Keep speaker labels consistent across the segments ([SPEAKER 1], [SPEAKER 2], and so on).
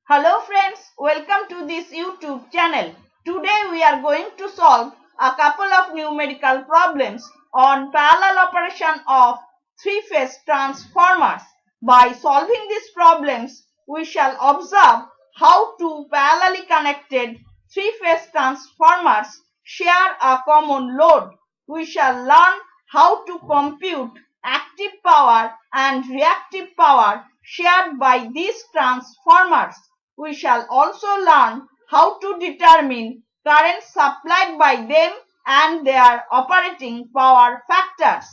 [SPEAKER 1] Hello friends, welcome to this YouTube channel. Today we are going to solve a couple of numerical problems on parallel operation of three-phase transformers. By solving these problems, we shall observe how two parallelly connected three-phase transformers share a common load. We shall learn how to compute active power and reactive power shared by these transformers. We shall also learn how to determine current supplied by them and their operating power factors.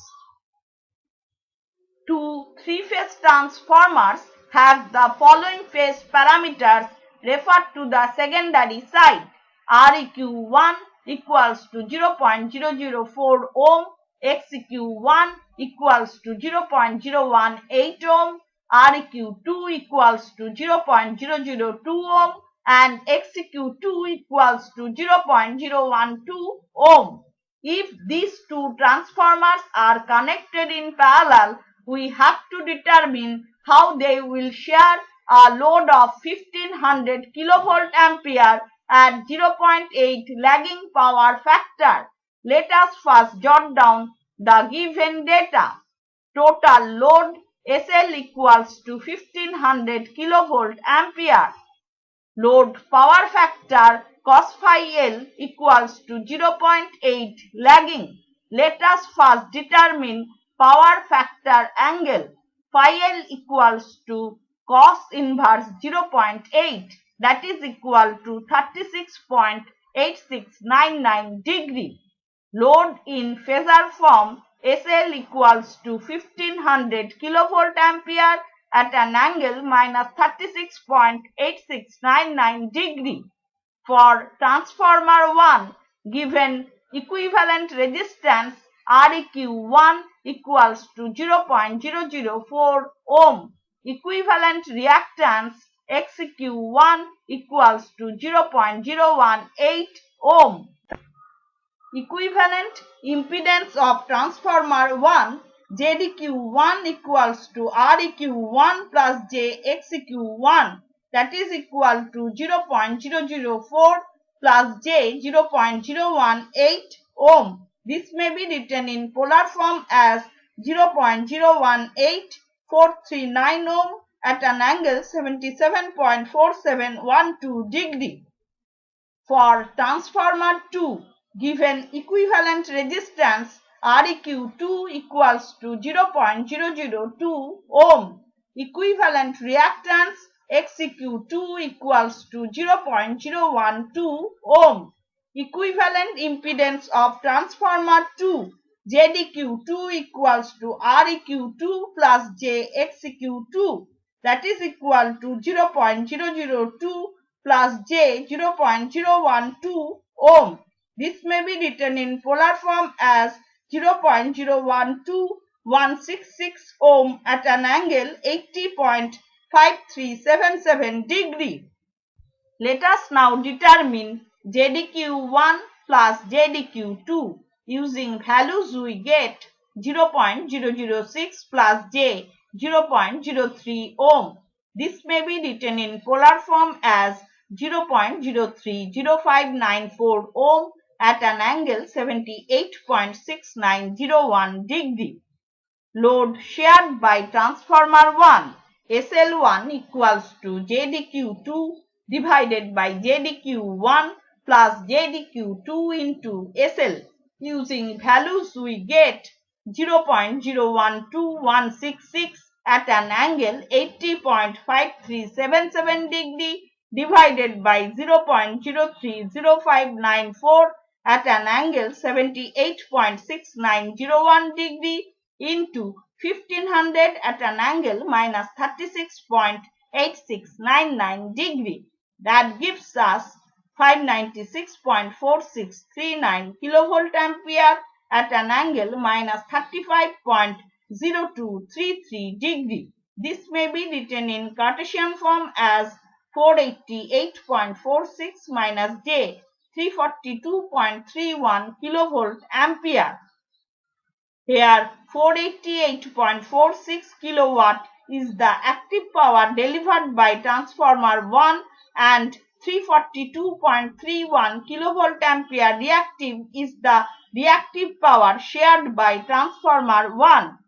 [SPEAKER 1] Two three-phase transformers have the following phase parameters referred to the secondary side. REQ1 equals to 0.004 ohm, XEQ1 equals to 0.018 ohm, REQ2 equals to 0.002 ohm and XEQ2 equals to 0.012 ohm. If these two transformers are connected in parallel, we have to determine how they will share a load of 1500 kilovolt ampere at 0.8 lagging power factor. Let us first jot down the given data. Total load SL equals to 1500 kilovolt ampere. Load power factor cos phi L equals to 0.8 lagging. Let us first determine power factor angle. Phi L equals to cos inverse 0.8, that is equal to 36.8699 degree. Load in phasor form SL equals to 1500 kilovolt ampere at an angle minus 36.8699 degree. For transformer 1, given equivalent resistance REQ1 equals to 0.004 ohm, equivalent reactance XEQ1 equals to 0.018 ohm. Equivalent impedance of transformer 1 ZEQ1 equals to REQ1 plus JXEQ1, that is equal to 0.004 plus J 0.018 ohm. This may be written in polar form as 0.018439 ohm at an angle 77.4712 degree. For transformer 2, given equivalent resistance REQ2 equals to 0.002 ohm, equivalent reactance XEQ2 equals to 0.012 ohm, equivalent impedance of transformer 2 ZEQ2 equals to REQ2 plus JXEQ2, that is equal to 0.002 plus J 0.012 ohm. This may be written in polar form as 0.012166 ohm at an angle 80.5377 degree. Let us now determine ZEQ1 plus ZEQ2. Using values we get 0.006 plus J 0.03 ohm. This may be written in polar form as 0.030594 ohm at an angle 78.6901 degree. Load shared by transformer 1 SL1 equals to ZEQ2 divided by ZEQ1 plus ZEQ2 into SL. Using values we get 0.012166 at an angle 80.5377 degree divided by 0.030594 at an angle 78.6901 degree into 1500 at an angle minus 36.8699 degree. That gives us 596.4639 kilovolt ampere at an angle minus 35.0233 degree. This may be written in Cartesian form as 488.46 minus J 342.31 kilovolt ampere. Here 488.46 kilowatt is the active power delivered by transformer 1 and 342.31 kilovolt ampere reactive is the reactive power shared by transformer 1.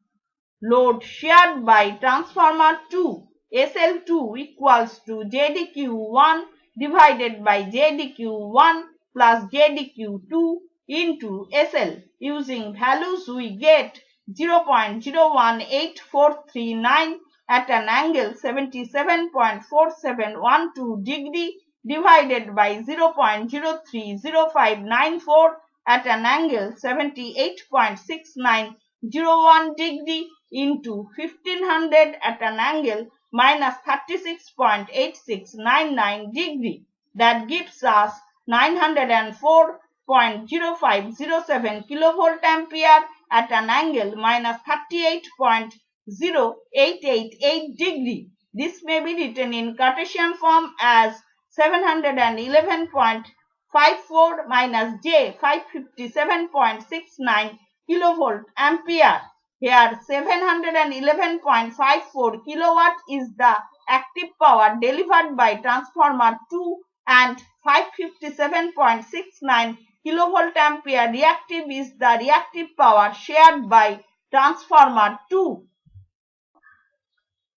[SPEAKER 1] Load shared by transformer 2 SL2 equals to JDQ1 divided by JDQ1 plus JDQ2 into SL. Using values we get 0.018439 at an angle 77.4712 degree divided by 0.030594 at an angle 78.6901 degree into 1500 at an angle minus 36.8699 degree. That gives us 904.0507 kilovolt ampere at an angle minus 38.0888 degree. This may be written in Cartesian form as 711.54 minus J 557.69 kilovolt ampere. Here 711.54 kilowatt is the active power delivered by transformer 2 and 557.69 kilovolt ampere reactive is the reactive power shared by transformer 2.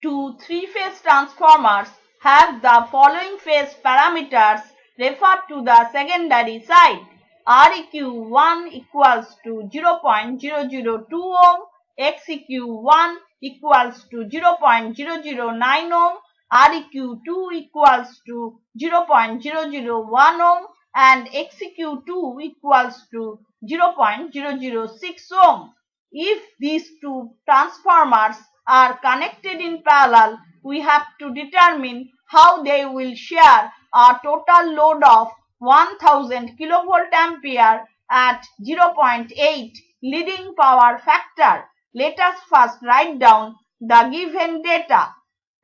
[SPEAKER 1] Two three-phase transformers have the following phase parameters referred to the secondary side. REQ1 equals to 0.002 ohm, XEQ1 equals to 0.009 ohm, REQ2 equals to 0.001 ohm and XEQ2 equals to 0.006 ohm. If these two transformers are connected in parallel, we have to determine how they will share a total load of 1000 kilovolt ampere at 0.8 leading power factor. Let us first write down the given data.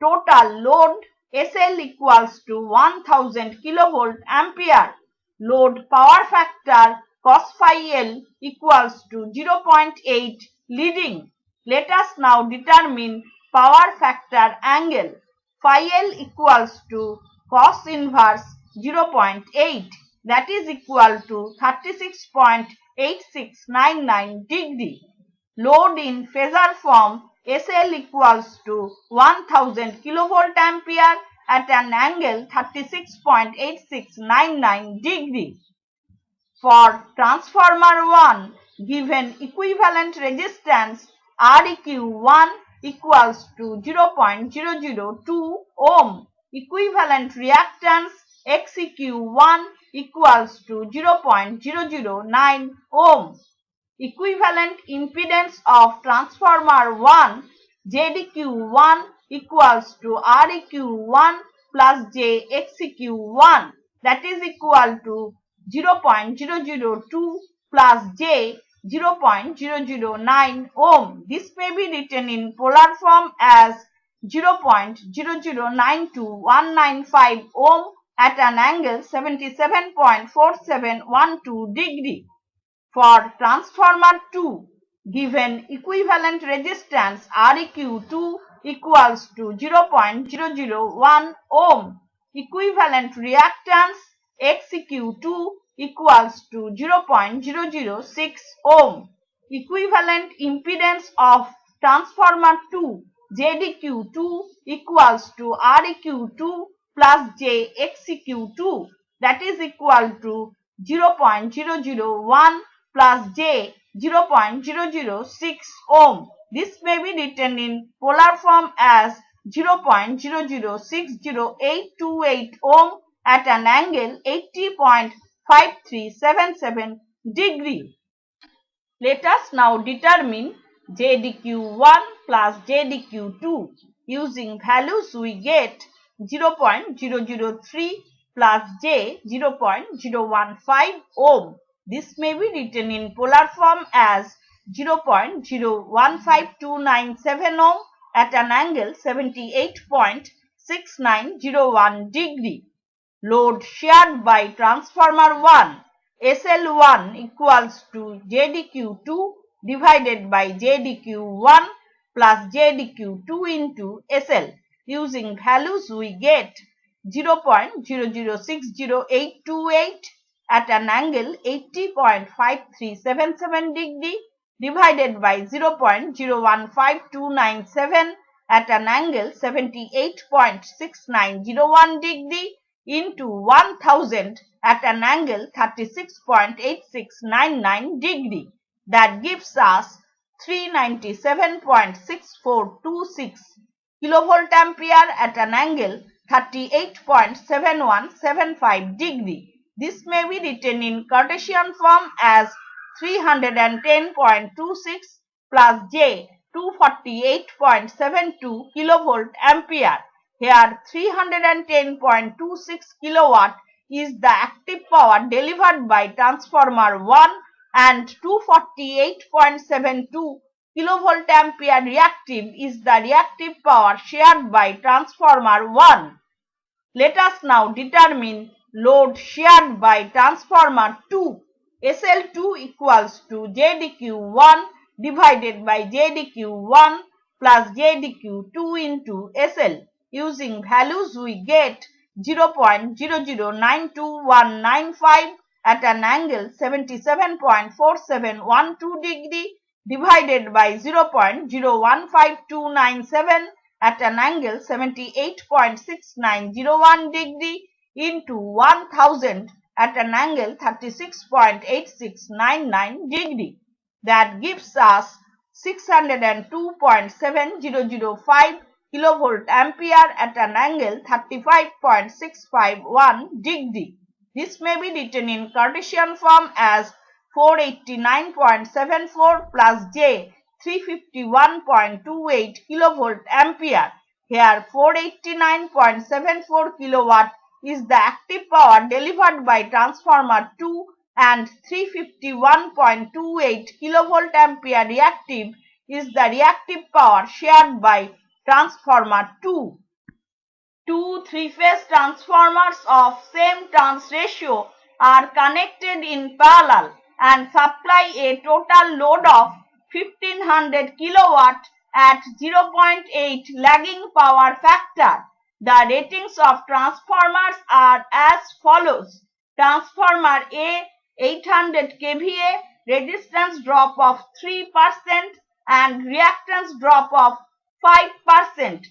[SPEAKER 1] Total load SL equals to 1000 kilovolt ampere. Load power factor cos phi L equals to 0.8 leading. Let us now determine power factor angle. Phi L equals to cos inverse 0.8, that is equal to 36.8699 degree. Load in phasor form SL equals to 1000 kilovolt ampere at an angle 36.8699 degree. For transformer 1, given equivalent resistance REQ1 equals to 0.002 ohm, equivalent reactance XEQ1 equals to 0.009 ohm. Equivalent impedance of transformer 1 JDQ1 equals to REQ1 plus JXEQ1, that is equal to 0.002 plus J 0.009 ohm. This may be written in polar form as 0.0092195 ohm at an angle 77.4712 degree. For transformer 2, given equivalent resistance REQ2 equals to 0.001 ohm, equivalent reactance XEQ2 equals to 0.006 ohm. Equivalent impedance of transformer 2 JDQ2 equals to REQ2 plus JXEQ2, that is equal to 0.001 plus J 0.006 ohm. This may be written in polar form as 0.0060828 ohm at an angle 80.5377 degree. Let us now determine JDQ1 plus JDQ2. Using values we get 0.003 plus J 0.015 ohm. This may be written in polar form as 0.015297 ohm at an angle 78.6901 degree. Load shared by transformer 1 SL1 equals to JDQ2 divided by JDQ1 plus JDQ2 into SL. Using values we get 0.00608828 at an angle 80.5377 degree divided by 0.015297 at an angle 78.6901 degree into 1000 at an angle 36.8699 degree. That gives us 397.6426 kilovolt ampere at an angle 38.7175 degree. This may be written in Cartesian form as 310.26 plus J 248.72 kilovolt ampere. Here 310.26 kilowatt is the active power delivered by transformer 1 and 248.72 kilovolt ampere reactive is the reactive power shared by transformer 1. Let us now determine load shared by transformer 2. SL2 equals to JDQ1 divided by JDQ1 plus JDQ2 into SL. Using values we get 0.00929195 at an angle 77.4712 degree divided by 0.015297 at an angle 78.6901 degree into 1000 at an angle 36.8699 degree. That gives us 602.7005 kilovolt ampere at an angle 35.651 degree. This may be written in Cartesian form as 489.74 plus J 351.28 kilovolt ampere. Here 489.74 kilowatt is the active power delivered by transformer 2 and 351.28 kilovolt ampere reactive is the reactive power shared by transformer 2. Two three-phase transformers of same turns ratio are connected in parallel and supply a total load of 1500 kilowatt at 0.8 lagging power factor. The ratings of transformers are as follows. Transformer A 800 kVA, resistance drop of 3% and reactance drop of 5%.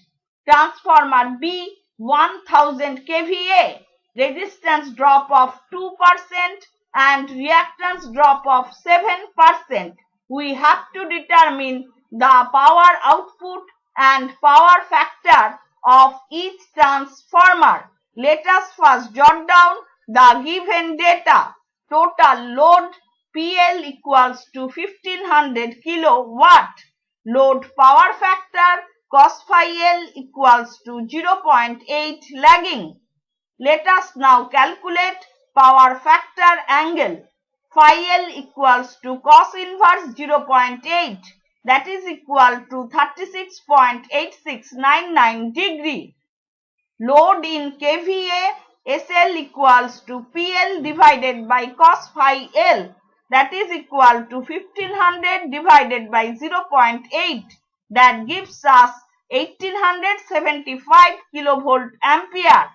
[SPEAKER 1] Transformer B 1000 kVA, resistance drop of 2% and reactance drop of 7%. We have to determine the power output and power factor of each transformer. Let us first jot down the given data. Total load PL equals to 1500 kilowatt. Load power factor cos phi L equals to 0.8 lagging. Let us now calculate power factor angle. Phi L equals to cos inverse 0.8, that is equal to 36.8699 degree. Load in kVA, SL equals to PL divided by cos phi L, that is equal to 1500 divided by 0.8, that gives us 1875 kilovolt ampere.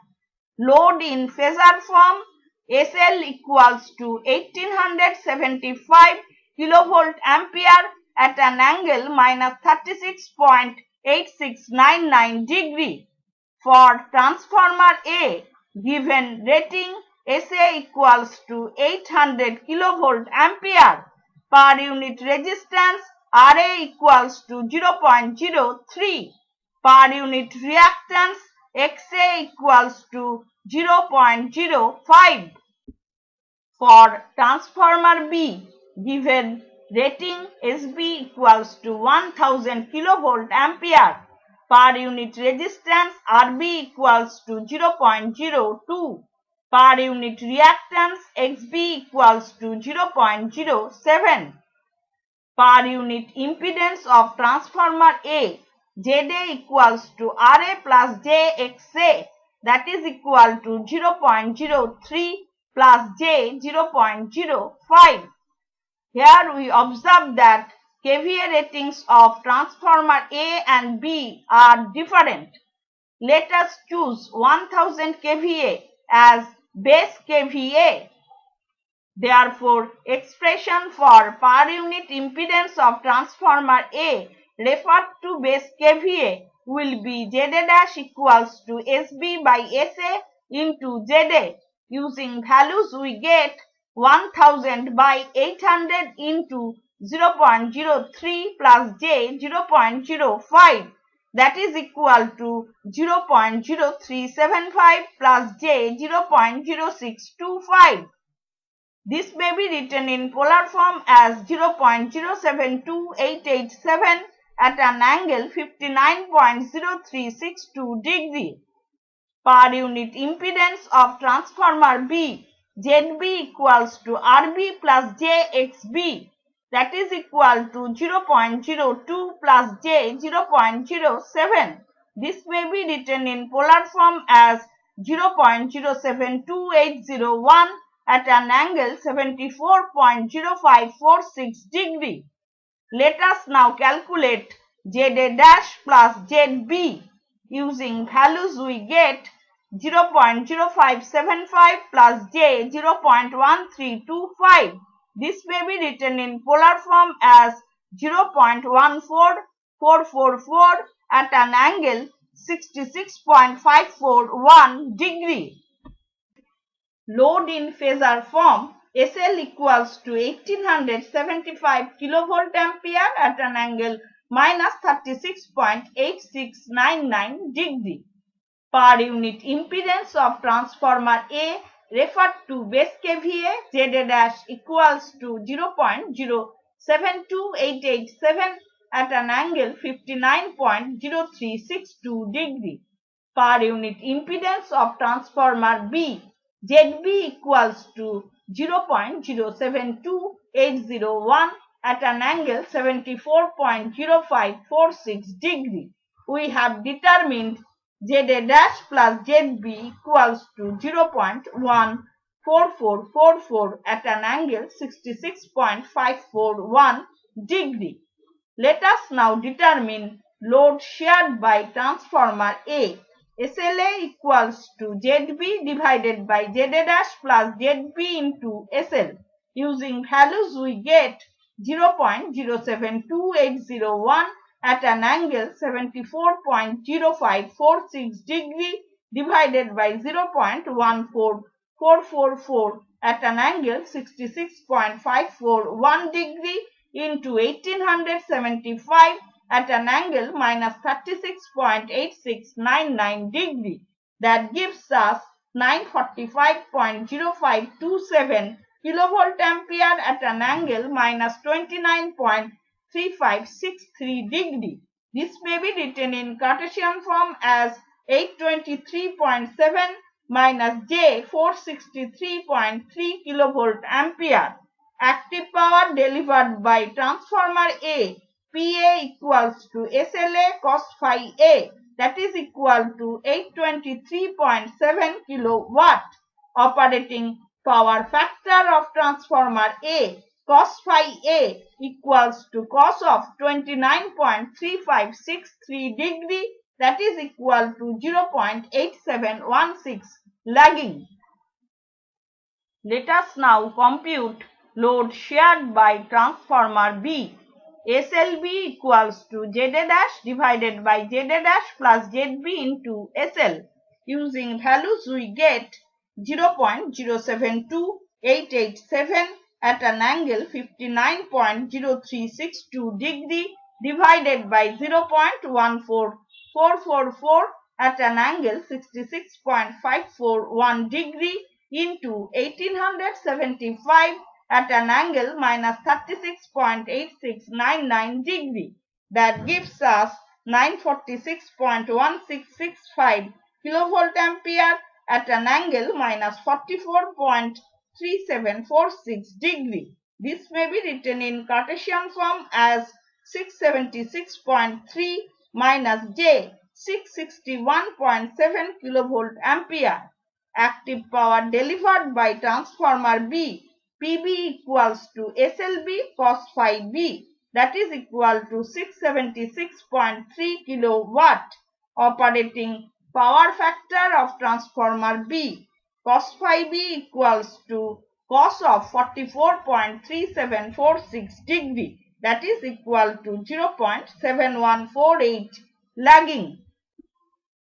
[SPEAKER 1] Load in phasor form, SL equals to 1875 kilovolt ampere at an angle minus 36.8699 degree. For transformer A, given rating SA equals to 800 kilovolt ampere, per unit resistance RA equals to 0.03, per unit reactance XA equals to 0.05. For transformer B, given rating SB equals to 1000 kilovolt ampere, per unit resistance RB equals to 0.02, per unit reactance XB equals to 0.07, per unit impedance of transformer A, ZA equals to RA plus JXA, that is equal to 0.03 plus J 0.05. Here we observe that kVA ratings of transformer A and B are different. Let us choose 1000 kVA as base kVA. Therefore, expression for per unit impedance of transformer A referred to base kVA will be ZA dash equals to SB by SA into ZA. Using values we get 1000 by 800 into 0.03 plus J 0.05, that is equal to 0.0375 plus J 0.0625. This may be written in polar form as 0.072887 at an angle 59.0362 degree. Per unit impedance of transformer B, ZB equals to RB plus JXB, that is equal to 0.02 plus J 0.07. This may be written in polar form as 0.072801 at an angle 74.0546 degree. Let us now calculate ZA dash plus ZB. Using values we get 0.0575 plus J 0.1325. This may be written in polar form as 0.14444 at an angle 66.541 degree. Load in phasor form, SL equals to 1875 kilovolt ampere at an angle minus 36.8699 degree. Per unit impedance of transformer A referred to base kVA, ZA dash equals to 0.072887 at an angle 59.0362 degree. Per unit impedance of transformer B, ZB equals to 0.072801 at an angle 74.0546 degree. We have determined ZA dash plus ZB equals to 0.14444 at an angle 66.541 degree. Let us now determine load shared by transformer A. SLA equals to ZB divided by ZA dash plus ZB into SL. Using values we get 0.072801 at an angle 74.0546 degree divided by 0.14444 at an angle 66.541 degree into 1875 at an angle minus 36.8699 degree. That gives us 945.0527 kilovolt ampere at an angle minus 29.3563 degree. This may be written in Cartesian form as 823.7 minus J 463.3 kilovolt ampere. Active power delivered by transformer A, PA equals to SLA cos phi A, that is equal to 823.7 kilowatt. Operating power factor of transformer A, cos phi A equals to cos of 29.3563 degree, that is equal to 0.8716 lagging. Let us now compute load shared by transformer B. SLB equals to ZA dash divided by ZA dash plus ZB into SL. Using values we get 0.072887 at an angle 59.0362 degree divided by 0.14444 at an angle 66.541 degree into 1875 at an angle minus 36.8699 degree. That gives us 946.1665 kilovolt ampere at an angle minus 44.3746 degree. This may be written in Cartesian form as 676.3 minus J 661.7 kilovolt ampere. Active power delivered by transformer B, PB equals to SLB cos phi B, that is equal to 676.3 kilowatt. Operating power factor of transformer B, cos phi B equals to cos of 44.3746 degree, that is equal to 0.7148 lagging.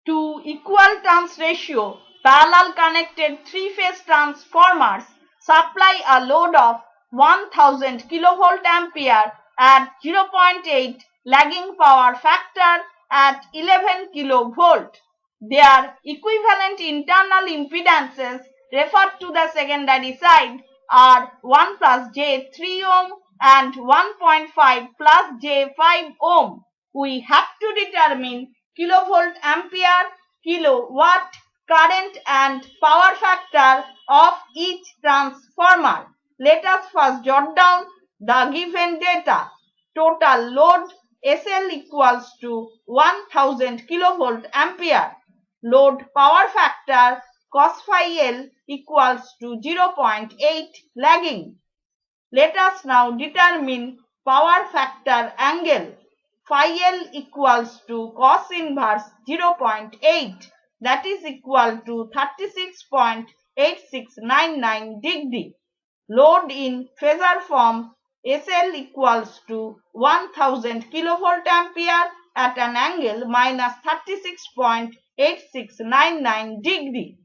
[SPEAKER 1] Two equal turns ratio parallel connected three-phase transformers supply a load of 1000 kilovolt ampere at 0.8 lagging power factor at 11 kilovolt. Their equivalent internal impedances referred to the secondary side are 1 plus j3 ohm and 1.5 plus j5 ohm. We have to determine kilovolt ampere, kilowatt, current and power factor of each transformer. Let us first jot down the given data. Total load SL equals to 1000 kilovolt ampere. Load power factor cos phi L equals to 0.8 lagging. Let us now determine power factor angle. Phi L equals to cos inverse 0.8, that is equal to 36.8699 degree. Load in phasor form SL equals to 1000 kilovolt ampere at an angle minus 36.8699 degree.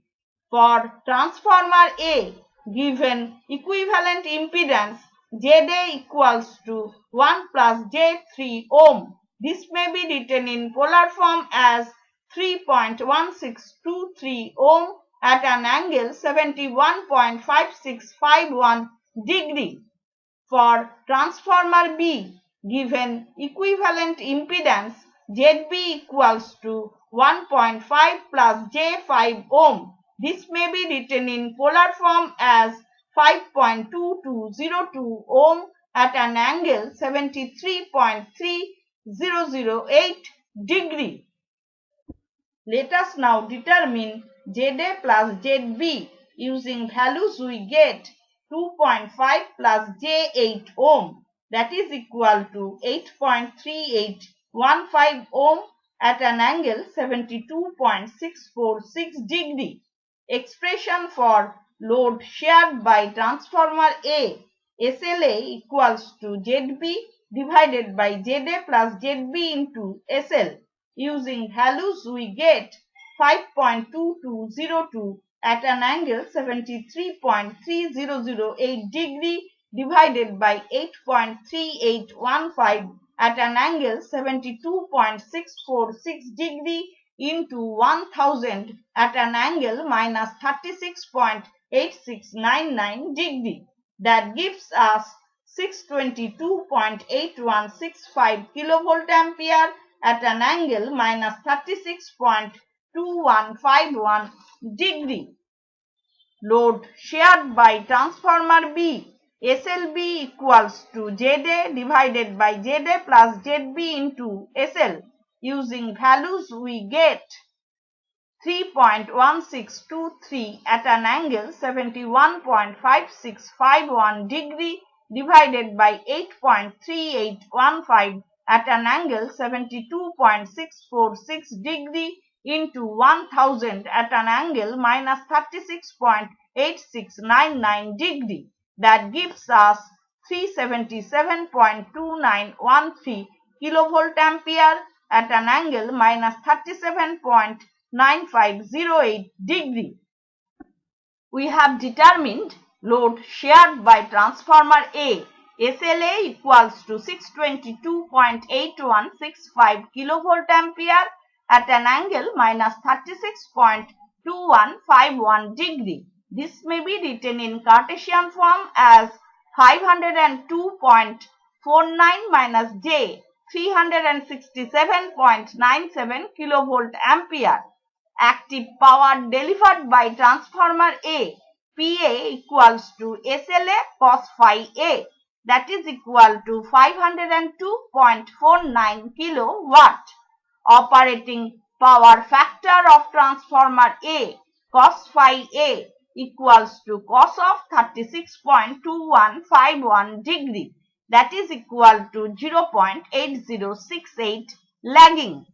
[SPEAKER 1] For transformer A, given equivalent impedance ZA equals to 1 plus J3 ohm. This may be written in polar form as 3.1623 ohm at an angle 71.5651 degree. For transformer B, given equivalent impedance ZB equals to 1.5 plus J5 ohm. This may be written in polar form as 5.2202 ohm at an angle 73.3008 degree. Let us now determine ZA plus ZB. Using values we get 2.5 plus J8 ohm, that is equal to 8.3815 ohm at an angle 72.646 degree. Expression for load shared by transformer A, SLA equals to ZB divided by ZA plus ZB into SL. Using values we get 5.2202 at an angle 73.3008 degree divided by 8.3815 at an angle 72.646 degree into 1000 at an angle minus 36.8699 degree. That gives us 622.8165 kilovolt ampere at an angle minus 36.2151 degree. Load shared by transformer B, SLB equals to ZA divided by ZA plus ZB into SL. Using values we get 3.1623 at an angle 71.5651 degree divided by 8.3815 at an angle 72.646 degree into 1000 at an angle minus 36.8699 degree. That gives us 377.2913 kilovolt ampere at an angle minus 37.9508 degree. We have determined load shared by transformer A, SLA equals to 622.8165 kilovolt ampere at an angle minus 36.2151 degree. This may be written in Cartesian form as 502.49 minus J 367.97 kilovolt ampere. Active power delivered by transformer A, PA equals to SLA cos phi A, that is equal to 502.49 kilowatt. Operating power factor of transformer A, cos phi A equals to cos of 36.2151 degree. that is equal to 0.8068 lagging.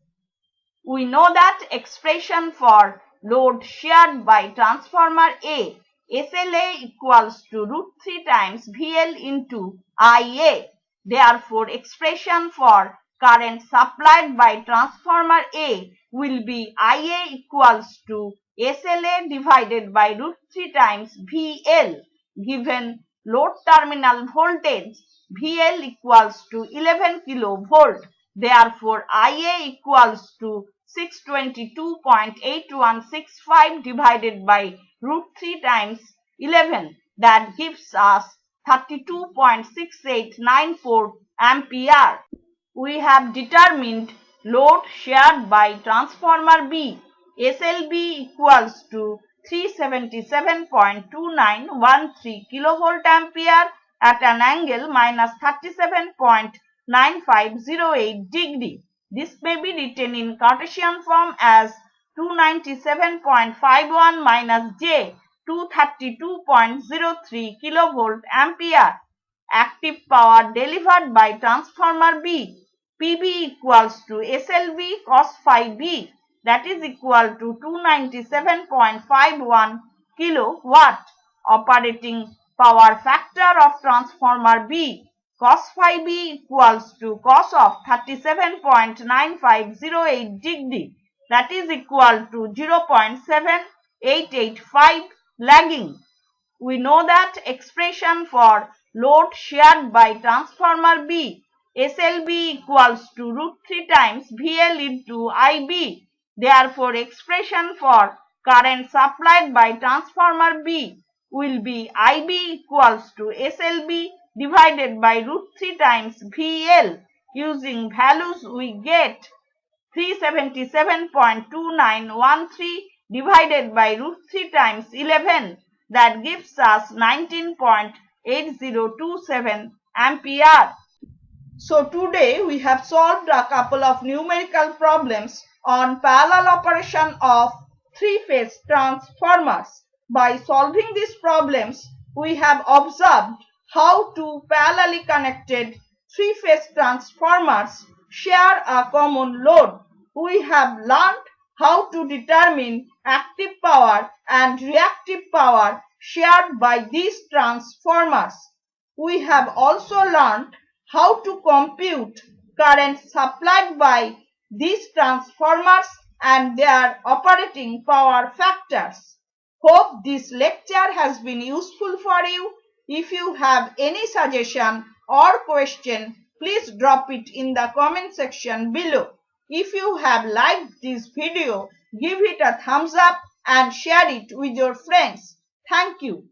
[SPEAKER 1] We know that expression for load shared by transformer A, SLA equals to √3 times VL into IA. Therefore, expression for current supplied by transformer A will be IA equals to SLA divided by √3 times VL. Given load terminal voltage VL equals to 11 kilovolt. Therefore, IA equals to 622.8165 divided by √3 times 11. That gives us 32.6894 ampere. We have determined load shared by transformer B. SLB equals to 377.2913 kilovolt ampere at an angle minus 37.9508 degree. This may be written in Cartesian form as 297.51 minus J 232.03 kilovolt ampere. Active power delivered by transformer B, PB equals to SLB cos phi B, that is equal to 297.51 kilowatt. Operating power factor of transformer B, cos phi B equals to cos of 37.9508 degree, that is equal to 0.7885 lagging. We know that expression for load shared by transformer B, SLB equals to √3 times VL into IB. Therefore, expression for current supplied by transformer B will be IB equals to SLB divided by √3 times VL. Using values we get 377.2913 divided by √3 times 11. That gives us 19.8027 ampere. So today we have solved a couple of numerical problems on parallel operation of three-phase transformers. By solving these problems, we have observed how two parallelly connected three-phase transformers share a common load. We have learned how to determine active power and reactive power shared by these transformers. We have also learned how to compute current supplied by these transformers and their operating power factors. Hope this lecture has been useful for you. If you have any suggestion or question, please drop it in the comment section below. If you have liked this video, give it a thumbs up and share it with your friends. Thank you.